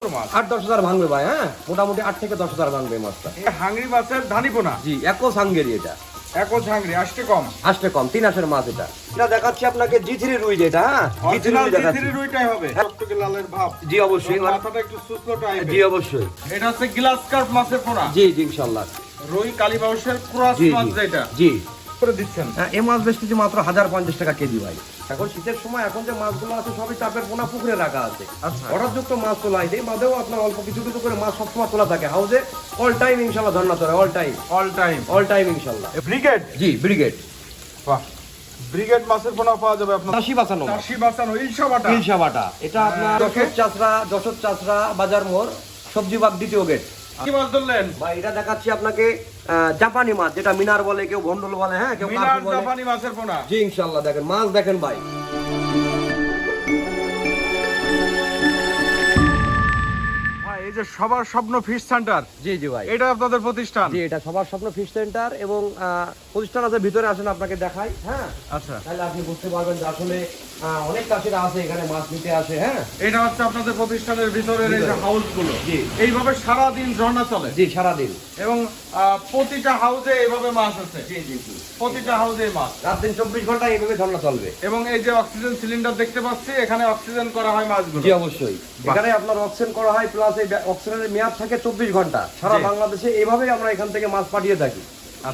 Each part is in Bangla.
8-10,000 ভাঙবে ভাই। হ্যাঁ, মোটামুটি 8 থেকে 10,000 ভাঙবে মাছটা। হাংরি মাছের ধানিপোনা। জি, একো সাঙ্গেরি এটা। একো হাংরি আসতে কম। আসতে কম 3 মাসের মাছ এটা। এটা দেখাচ্ছি আপনাকে G3 রুই যেটা। হ্যাঁ, G3 রুইটাই হবে। টকটকে লালের ভাব। জি অবশ্যই। মাথাটা একটু সুস্লো টাইপের। জি অবশ্যই। এটা হচ্ছে গ্লাস কার্প মাছের পোনা। জি জি ইনশাআল্লাহ। রুই কালীবাউসের ক্রস মাছ যেটা। জি। করে দিচ্ছেন। এই মাছ বেচতেছি মাত্র 1050 টাকা কেজি ভাই। এখন শীতের সময় এখন যে মাছগুলো আছে সবই চাপের পোনা পুকুরে রাখা আছে। আচ্ছা। অর্ডারযুক্ত মাছ তোলা হয় এই বাদেও আপনার অল্প কিছু কিছু করে মাছ সবসময় তোলা থাকে হাউজে। অল টাইম ইনশাআল্লাহ ধন্যবাদ ধরে অল টাইম ইনশাআল্লাহ। ব্রিগেড। জি ব্রিগেড। বাহ। ব্রিগেড মাছের পোনা পাওয়া যাবে আপনার। চাষি বাঁচানো ইলশা বাটা। এটা আপনার যশোর চাষরা বাজার মোড় সবজি বাগ দ্বিতীয় গেট। কি মাছ ধরলেন ভাই? এটা দেখাচ্ছি আপনাকে জাপানি মাছ যেটা মিনার বলে, কেউ ভন্ডল বলে, হ্যাঁ কেউ কার্পু বলে। জাপানি মাছের পোনা। জি ইনশাআল্লাহ। দেখেন মাছ দেখেন ভাই। এই যে সবার স্বপ্ন ফিশ সেন্টার। জি জি ভাই, এটা আপনাদের প্রতিষ্ঠান। জি এটা সবার স্বপ্ন ফিশ সেন্টার এবং প্রতিষ্ঠান আছে ভিতরে। আসেন আপনাকে দেখাই। হ্যাঁ আচ্ছা, তাহলে আপনি বুঝতে পারবেন যে আসলে অনেক চাষিরা আছে এখানে মাছ নিতে আসে। হ্যাঁ, এটা হচ্ছে আপনাদের প্রতিষ্ঠানের ভিতরের এই যে হাউস গুলো। জি এইভাবে সারা দিন ঝর্ণা চলে। জি সারাদিন। এবং প্রতিটা হাউসে এইভাবে মাছ আছে। জি জি জি, প্রতিটা হাউসে মাছ। রাত দিন 24 ঘন্টা এইভাবে ঝর্ণা চলবে। এবং এই যে অক্সিজেন সিলিন্ডার দেখতে পাচ্ছি, এখানে অক্সিজেন করা হয় মাছগুলো। জি অবশ্যই। এখানে আপনার অক্সিজেন করা হয়, প্লাস এই অক্সিজেনের মেয়াদ থাকে 24 ঘন্টা সারা বাংলাদেশে। এইভাবেই আমরা এখান থেকে মাছ পাঠিয়ে থাকি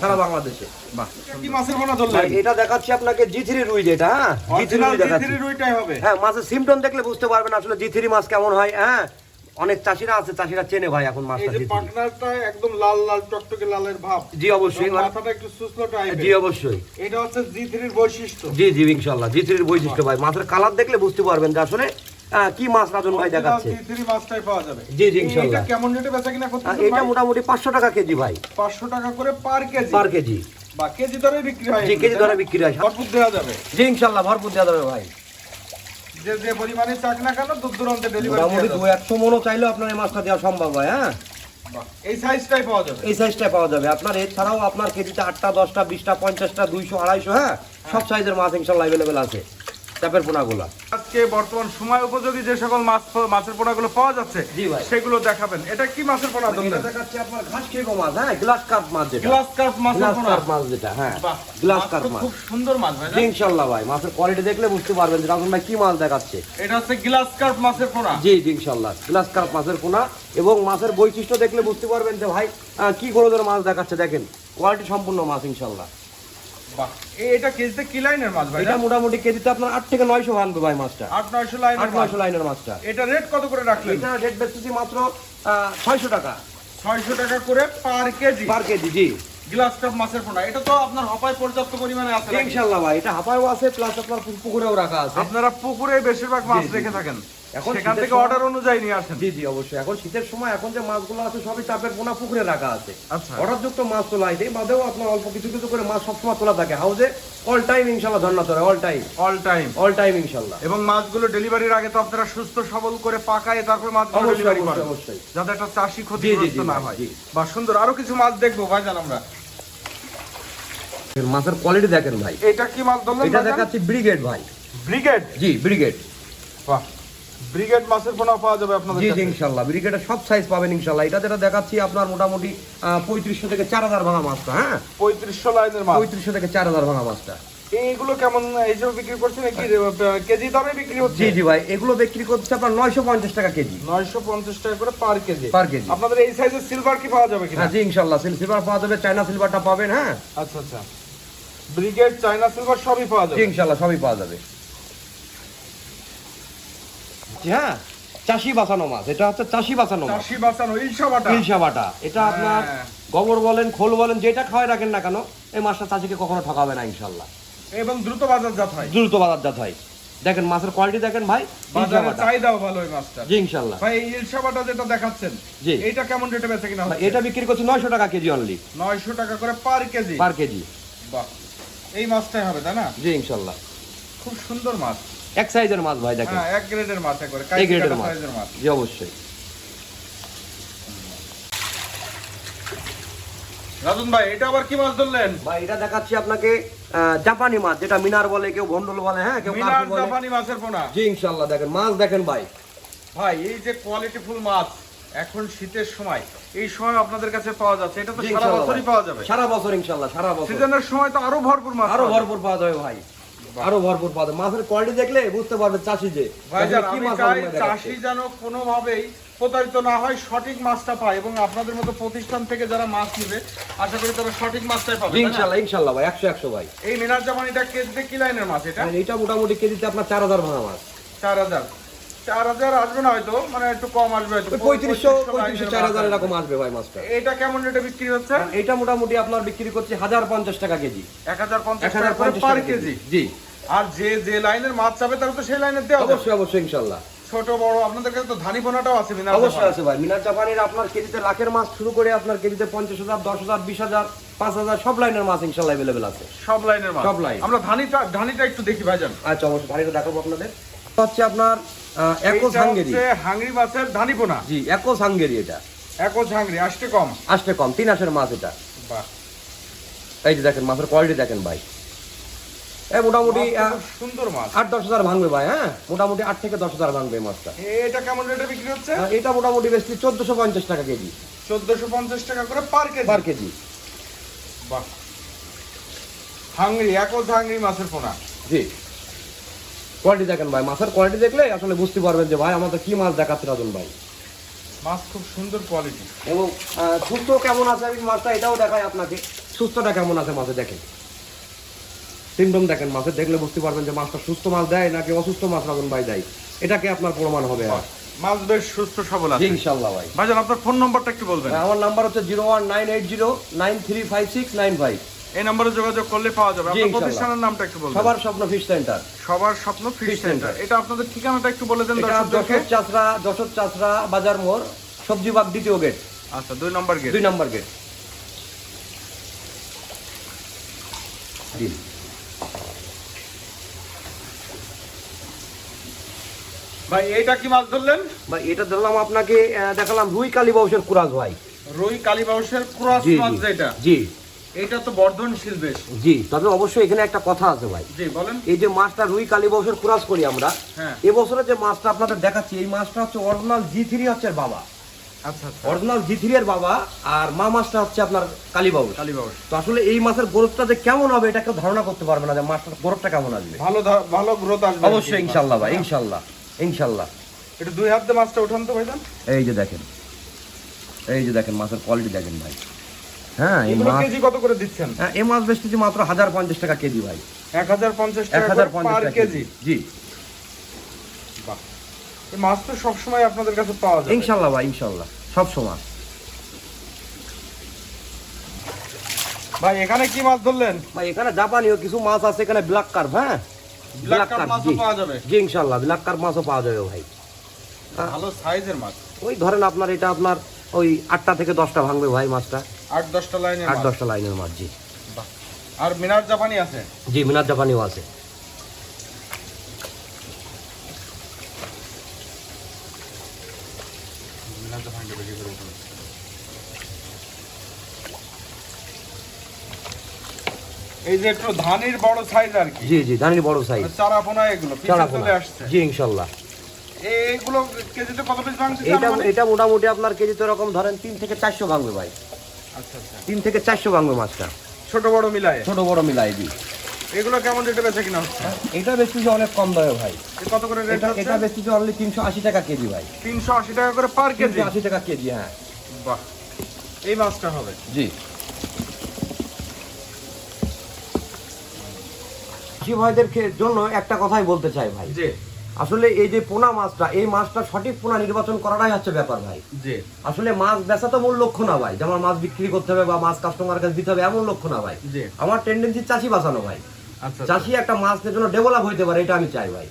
সারা বাংলাদেশে। বাহ, কি মাছের পোনা ধরলেন? এটা দেখাচ্ছি আপনাকে G3 রুই যেটা। হ্যাঁ, G3 রুইটাই হবে। হ্যাঁ, মাছের সিমটম দেখলে বুঝতে পারবেন আসলে G3 মাছ কেমন হয়। হ্যাঁ, অনেক চাষিরা আছে, চাষিরা চেনে ভাই এখন মাছটা। এই যে পার্টনারটা একদম লাল লাল টকটকে লালের ভাব। জি অবশ্যই। মাথাটা একটু সুস্লো টাইপের। জি অবশ্যই। এটা হচ্ছে G3 এর বৈশিষ্ট্য। জি জি ইনশাআল্লাহ। G3 এর বৈশিষ্ট্য ভাই, মাছের কালার দেখলে বুঝতে পারবেন যে আসলে কি মাছ রাজন ভাই দেখাচ্ছে। G3 মাছটাই পাওয়া যাবে। জি জি ইনশাআল্লাহ। এটা কেমন রেটে বেচাকেনা করতেছেন? এটা মোটামুটি 500 টাকা কেজি ভাই। 500 টাকা করে পার কেজি। বা কেজি দরে বিক্রি হয়। জি কেজি দরে বিক্রি হয়। ভরপুর দেওয়া যাবে। জি ইনশাআল্লাহ ভরপুর দেওয়া যাবে ভাই। যে পরিমাণে চাক না কেন দূর দূরান্তে ডেলিভারি মোটামুটি 200 মনও চাইলেও আপনার এই মাছটা দেওয়া সম্ভব হয়। হ্যাঁ, এই সাইজটাই পাওয়া যাবে। এই সাইজটাই পাওয়া যাবে আপনার। এছাড়াও আপনার কেজিতে 8টা 10টা 20টা 50টা 200 250। হ্যাঁ, সব সাইজের মাছ ইনশাআল্লাহ अवेलेबल আছে চাপের পোনাগুলো। আজকে বর্তমান সময় উপযোগী যে সকল মাছের পোনাগুলো পাওয়া যাচ্ছে সেগুলো দেখাবেন। এটা কি মাছের পোনা ধরলেন? এটা দেখাচ্ছি আপনার ঘাস খেগো মাছ। হ্যাঁ, গ্লাস কার্প মাছ যেটা। গ্লাস কার্প মাছের পোনা। মাছ যেটা। হ্যাঁ, গ্লাস কার্প মাছ। খুব সুন্দর মাছ ভাই। জি ইনশাআল্লাহ ভাই, মাছের কোয়ালিটি দেখলে বুঝতে পারবেন যে রাজন ভাই কি মাছ দেখাচ্ছে। এটা হচ্ছে গ্লাস কার্প মাছের পোনা। জি জি ইনশাআল্লাহ গ্লাস কার্প মাছের পোনা। এবং মাছের বৈশিষ্ট্য দেখলে বুঝতে পারবেন যে ভাই কি গ্রোথের মাছ দেখাচ্ছে। দেখেন কোয়ালিটি সম্পূর্ণ মাছ ইনশাআল্লাহ। বাহ, এটা কেজিতে কি লাইনের মাছ ভাই? এটা মোটামুটি কেজিতে আপনার 8 থেকে 900 ভাঙবে ভাই মাছটা। 8-900 লাইনের 8-900 লাইনের মাছটা। এটা রেট কত করে রাখলেন? এটা রেট বেচতেছি মাত্র 600 টাকা। 600 টাকা করে পার কেজি। জি গ্লাস কাপ মাছের পোনা। এটা তো আপনার হাপায় পর্যাপ্ত পরিমাণে আছে নাকি? ইনশাআল্লাহ ভাই, এটা হাপায়ও আছে, প্লাস আপনার পুকুরেও রাখা আছে। আপনারা পুকুরে বেশিরভাগ মাছ রেখে থাকেন, এখন সেখান থেকে অর্ডার অনুযায়ী নিয়ে আসেন। জি জি অবশ্যই। এখন শীতের সময় এখন যে মাছগুলো আছে সবই চাপের পোনা পুকুরে রাখা আছে। আচ্ছা। অর্ডারযুক্ত মাছ তোলা হয় এই বাদেও আপনার অল্প কিছু কিছু করে মাছ সবসময় তোলা থাকে হাউজে। অল টাইম ইনশাআল্লাহ ধন্যবাদ ধরে অল টাইম ইনশাআল্লাহ। এবং মাছগুলো ডেলিভারির আগে তো আপনারা সুস্থ সবল করে পাকায় তারপর মাছগুলো ডেলিভারি করেন, অবশ্যই যাতে একটা চাষি ক্ষতিগ্রস্ত না হয়। বা সুন্দর আরো কিছু মাছ দেখবো ভাইজান আমরা। মাছের কোয়ালিটি দেখেন ভাই। এটা কি মাছ ধরলেন? এটা দেখাচ্ছি ব্রিগেড ভাই। ব্রিগেড। জি ব্রিগেড। বাহ, ব্রিগেড মাছের পোনা পাওয়া যাবে আপনাদের জি কাছে? জি ইনশাআল্লাহ ব্রিগেডের সব সাইজ পাবেন ইনশাআল্লাহ। এটা যেটা দেখাচ্ছি আপনার মোটামুটি 3500 থেকে 4000 ভাঙা মাছটা। হ্যাঁ, 3500 লাইনের মাছ। 3500 থেকে 4000 ভাঙা মাছটা। এইগুলো কেমন হিসেবে বিক্রি করছেন? কি কেজি দরে বিক্রি হচ্ছে? জি জি ভাই, এগুলো বিক্রি করছে আপনার 950 টাকা কেজি। 950 টাকা করে পার কেজি। আপনাদের এই সাইজের সিলভার কি পাওয়া যাবে কিনা? হ্যাঁ জি ইনশাআল্লাহ সিলভার পাওয়া যাবে, চায়না সিলভারটা পাবেন। হ্যাঁ, আচ্ছা আচ্ছা, ব্রিগেড চায়না সিলভার সবই পাওয়া যাবে। জি ইনশাআল্লাহ সবই পাওয়া যাবে। হ্যাঁ, চাষি বাঁচানো মাছ। এটা হচ্ছে চাষি বাঁচানো মাছ। চাষি বাঁচানো ইলশা বাটা। এটা আপনার গোবর বলেন খোল বলেন যেটা খাওয়াই রাখেন না কেন, এই মাছটা চাষিকে কখনো ঠকাবে না ইনশাআল্লাহ। এবং দ্রুত বাজারজাত হয়। দ্রুত বাজারজাত হয়। দেখেন মাছের কোয়ালিটি দেখেন ভাই, বাজারে চাহিদাও ভালো এই মাছটা। জি ইনশাআল্লাহ। ভাই এই ইলশা বাটা যেটা দেখাচ্ছেন, জি এটা কেমন রেটে বেচে কিনা হচ্ছে? এটা বিক্রি করছে 900 টাকা কেজি অনলি। 900 টাকা করে পার কেজি। বাহ, এই মাছটাই হবে তাই না? জি ইনশাআল্লাহ। খুব সুন্দর মাছ, এক সাইজের মাছ ভাই দেখেন। হ্যাঁ, এক গ্রেডের মাছ একবারে এই গ্রেডের সাইজের মাছ। জি অবশ্যই। রাজন ভাই এটা আবার কি মাছ ধরলেন? ভাই এটা দেখাচ্ছি আপনাকে জাপানি মাছ যেটা মিনার বলে, কেউ ভন্ডল বলে, হ্যাঁ কেউ কার্পু বলে। জাপানি মাছের পোনা। জি ইনশাআল্লাহ। দেখেন মাছ দেখেন ভাই। ভাই এই যে কোয়ালিটিফুল মাছ এখন শীতের সময়, এই সময় আপনাদের কাছে পাওয়া যাচ্ছে, এটা তো জি, সারা ইনশাল্লাহ বছরই ভাই। পাওয়া যাবে। সারা বছর ইনশাল্লাহ, সারা বছর। সিজনের সময় তো আরো ভরপুর মাছ আরো পাওয়া যাবে। ভরপুর পাওয়া যাবে ভাই, আরো ভরপুর পাওয়া যাবে। মাছের কোয়ালিটি দেখলে বুঝতে পারবে চাষি যে ভাইজান, কি আমি মাছ চাই আপনাদের চাষি যেন কোনোভাবেই প্রতারিত না হয়, সঠিক মাছটা পায়, এবং আপনাদের মতো প্রতিষ্ঠান থেকে যারা মাছ নিবে আশা করি তারা সঠিক মাছটাই পাবে, জি, তাই না? ইনশাল্লাহ ইনশাল্লাহ ভাই, 100 ভাই। এই মিনার জামানিটা কেজিতে কি লাইনের মাছ এটা? আর এটা মোটামুটি কেজিতে আপনার 4000 ভাঙা মাছ। 4000 আসবে না হয়তো, মানে একটু কম আসবে হয়তো, 3500 লাইনের 4000 মাছ এরকম আসবে ভাই মাছটা। এটা কেমন রেটে বিক্রি হচ্ছে? আর এটা মোটামুটি আপনার বিক্রি করছে 1050 টাকা কেজি। 1050 টাকা করে 1050 পার টাকা কেজি। জি, আর যে লাইনের মাছ চাবে তারা তো সেই লাইনের দেওয়া যাবে। অবশ্যই অবশ্যই ইনশাল্লাহ। ছোট বড় আপনাদের কাছে তো ধানি পোনাটাও আছে মিনার অবশ্যই জাপানি। আছে ভাই। মিনার জাপানির আপনার কেজিতে লাখের মাছ শুরু করে আপনার কেজিতে 50,000, 10,000, 20,000, 5,000 সব লাইনের মাছ ইনশাল্লাহ अवेलेबल আছে। সব লাইনের মাছ, সব লাইন। আমরা ধানিটা একটু দেখি ভাইজান। আচ্ছা, অবশ্যই ধানিটা দেখাবো আপনাদের। এটা হচ্ছে আপনার একোস এইটা হাঙ্গেরি। হচ্ছে হাঙ্গরি মাছের ধানি পোনা। জি, একোস হাঙ্গেরি। এটা একজ হাঙ্গরি, আসতে কম। আসতে কম, 3 মাসের মাছ এটা। বাহ, এই যে দেখেন মাছের কোয়ালিটি দেখেন ভাই। মোটামুটি মাছটা খুব সুন্দর মাছ। 8-10,000 ভাঙবে ভাই। হ্যাঁ, মোটামুটি 8 থেকে 10,000 ভাঙবে এই মাছটা। এটা কেমন রেটে বিক্রি হচ্ছে? এটা মোটামুটি বেশি 1450 টাকা কেজি 1450 টাকা করে পার কেজি। পার কেজি। বাহ, হাঙ্গরি, একজ হাঙ্গরি মাছের পোনা। জি, কোয়ালিটি দেখেন ভাই। মাছের কোয়ালিটি দেখলে আসলে বুঝতে পারবেন যে ভাই আমাদের কি মাছ দেখাচ্ছে রাজন ভাই। মাছ খুব সুন্দর কোয়ালিটি। এবং সুস্থ কেমন আছে আমি মাছটা এটাও দেখাই আপনাকে। সুস্থটা কেমন আছে মাছে দেখেন, সিমটম দেখেন মাছের, দেখলে বুঝতে পারবেন যে মাছটা সুস্থ মাছ দেয় নাকি অসুস্থ মাছ রাজন ভাই দেয়। এটাকে আপনার প্রমাণ হবে। মাছ বেশ সুস্থ সবল আছে। জি, ইনশাআল্লাহ ভাই। ভাইজান, আপনার ফোন নম্বরটা একটু বলবেন। আমার নাম্বার হচ্ছে 01980935695। এই নম্বরে যোগাযোগ করলে পাওয়া যাবে। জি, আপনার ইনশাআল্লাহ। প্রতিষ্ঠানের নামটা একটু বলবেন। সবার স্বপ্ন ফিশ সেন্টার। সবার স্বপ্ন ফিশ Fish সেন্টার। Center। এটা আপনাদের ঠিকানাটা একটু বলে দেন এটা দর্শকদেরকে। যশোর চাচরা বাজার মোড়, সবজি বাগ, দ্বিতীয় গেট, আচ্ছা, 2 নম্বর গেট। 2 নম্বর গেট। জি, ভাই এটা কি মাছ ধরলেন? ভাই এটা ধরলাম আপনাকে দেখালাম রুই কালীবাউসের কুরাজ ভাই। রুই কালীবাউসের ক্রস জি মাছ জি, যেটা। জি এটা তো বর্ধনশীল বেশ। জি, তবে অবশ্যই এখানে একটা কথা আছে ভাই। জি, বলেন। এই যে মাছটা রুই কালীবাউসের কুরাজ করি আমরা, হ্যাঁ। এবছরে যে মাছটা আপনাদের দেখাচ্ছি এই মাছটা হচ্ছে অরিজিনাল G3 হচ্ছে এর বাবা। আচ্ছা আচ্ছা, অরিজিনাল G3 এর বাবা, আর মা মাছটা হচ্ছে আপনার কালীবাউস। কালীবাউস। তো আসলে এই মাছের গ্রোথটা যে কেমন হবে এটা কেউ ধারণা করতে পারবে না যে মাছটার গ্রোথটা কেমন আসবে। ভালো গ্রোথ আসবে অবশ্যই ইনশাআল্লাহ ভাই, ইনশাআল্লাহ ইনশাআল্লাহ। এটা 2 হাত দিয়ে মাছটা উঠান তো ভাইজান। এই যে দেখেন, এই যে দেখেন মাছের কোয়ালিটি দেখেন ভাই। হ্যাঁ, এই এগুলো মাছ, কেজি কত করে দিচ্ছেন? হ্যাঁ, এই মাছ বেচতেছি মাত্র 1050 টাকা কেজি ভাই। 1050 টাকা করে 1050 পার টাকা কেজি। জি, বাহ, এই মাছ তো সব সময় আপনাদের কাছে পাওয়া যায়। ইনশাআল্লাহ ভাই, ইনশাআল্লাহ সব সময়। ভাই এখানে কি মাছ ধরলেন? ভাই এখানে জাপানিও কিছু মাছ আছে, এখানে ব্ল্যাক কার্প। হ্যাঁ, ব্ল্যাক কাপ মাছও পাওয়া যাবে। জি ইনশাআল্লাহ ব্ল্যাক কার্প মাছও পাওয়া যাবে ভাই। ভালো সাইজের মাছ। ওই ধরেন আপনার এটা আপনার ওই 8টা থেকে 10টা ভাঙবে ভাই মাছটা। 8-10টা লাইনে 8-10টা লাইনের মাছ। জি, আর মিনার জাপানি আছে। জি মিনার জাপানিও আছে। মিনার জাপানিটা বেশি করে উঠান। এই যে একটু ধানের বড় সাইজ আর কি। জি জি, ধানের বড় সাইজ, চারা পোনা এগুলো পিছে চারাপোনা। চলে আসছে। জি ইনশাআল্লাহ। এইগুলো কেজিতে কত পিস ভাঙছে? এটা মোটামুটি আপনার কেজিতে এরকম ধরেন 3 থেকে 400 ভাঙবে ভাই। আচ্ছা আচ্ছা, 3 থেকে 400 ভাঙবে মাছটা, ছোট বড় মিলায়। ছোট বড় মিলাই। জি, এগুলো কেমন রেটে বেচে কিনা হচ্ছে? এটা বেচতেছে অনেক কম দামে ভাই। কত করে রেট এটা হচ্ছে? এটা বেচতেছে অনলি 380 টাকা কেজি ভাই। 380 টাকা করে পার কেজি। 380 টাকা কেজি। হ্যাঁ, বাহ, এই মাছটা হবে। জি। চাষি ভাইদের জন্য একটা কথাই বলতে চাই ভাই, জি আসলে এই যে পোনা মাছটা, এই মাছটা সঠিক পোনা নির্বাচন করাটাই হচ্ছে ব্যাপার ভাই। জি, আসলে মাছ বেচা তো মূল লক্ষ্য না ভাই, যে আমার মাছ বিক্রি করতে হবে বা মাছ কাস্টমার কাছে দিতে হবে এমন লক্ষ্য না ভাই। জি। আমার টেন্ডেন্সি চাষি বাঁচানো ভাই। আচ্ছা চাষি একটা মাছের জন্য ডেভেলপ হইতে পারে, এটা আমি চাই ভাই।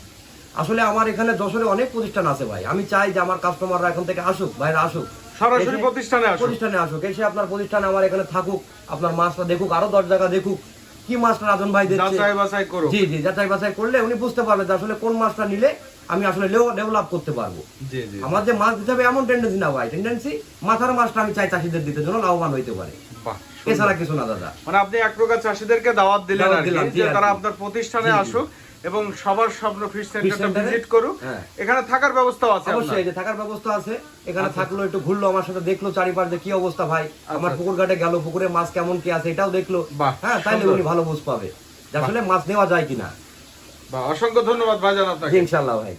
আসলে আমার এখানে যশোরে অনেক প্রতিষ্ঠান আছে ভাই, আমি চাই যে আমার কাস্টমাররা এখান থেকে আসুক, ভাইরা আসুক, সরাসরি এসে প্রতিষ্ঠানে আসুন। প্রতিষ্ঠানে আসুক, এসে আপনার প্রতিষ্ঠানে আমার এখানে থাকুক, আপনার মাছটা দেখুক, আরো 10 জায়গা দেখুক কি মাছটা রাজন ভাই দিচ্ছে। যাচাই বাছাই করুন। জি জি, যাচাই বাছাই করলে উনি বুঝতে পারবে যে আসলে কোন মাছটা নিলে আমি আসলে ডেভেলপ করতে পারবো। জি জি, আমার যে মাছ দিতে হবে এমন টেন্ডেন্সি না ভাই, টেন্ডেন্সি মাথার মাছটা আমি চাই চাষিদের দিতে জন্য লাভবান হইতে পারে, বাহ, এছাড়া কিছু না দাদা। মানে আপনি এক প্রকার চাষিদেরকে দাওয়াত দিলেন দাওয়াত আর কি, দিলাম, জি, যে আর তারা কি। আপনার প্রতিষ্ঠানে জি, জি। আসুক, এবং সবার স্বপ্ন ফিশ সেন্টারটা সেন্টারে? ভিজিট করুক। হ্যাঁ। এখানে থাকার ব্যবস্থাও আছে আপনার? অবশ্যই এই যে থাকার ব্যবস্থা আছে, এখানে থাকলো, একটু ঘুরলো আমার সাথে, দেখলো চারিপাশ যে কি অবস্থা ভাই, আমার পুকুর ঘাটে গেল, পুকুরে মাছ কেমন কি আছে এটাও দেখলো। বাহ, হ্যাঁ, তাইলে সুন্দর। উনি ভালো বুঝ পাবে যে আসলে মাছ নেওয়া যায় কিনা। অসংখ্য ধন্যবাদ ভাইজান আপনাকে। ইনশাআল্লাহ ভাই।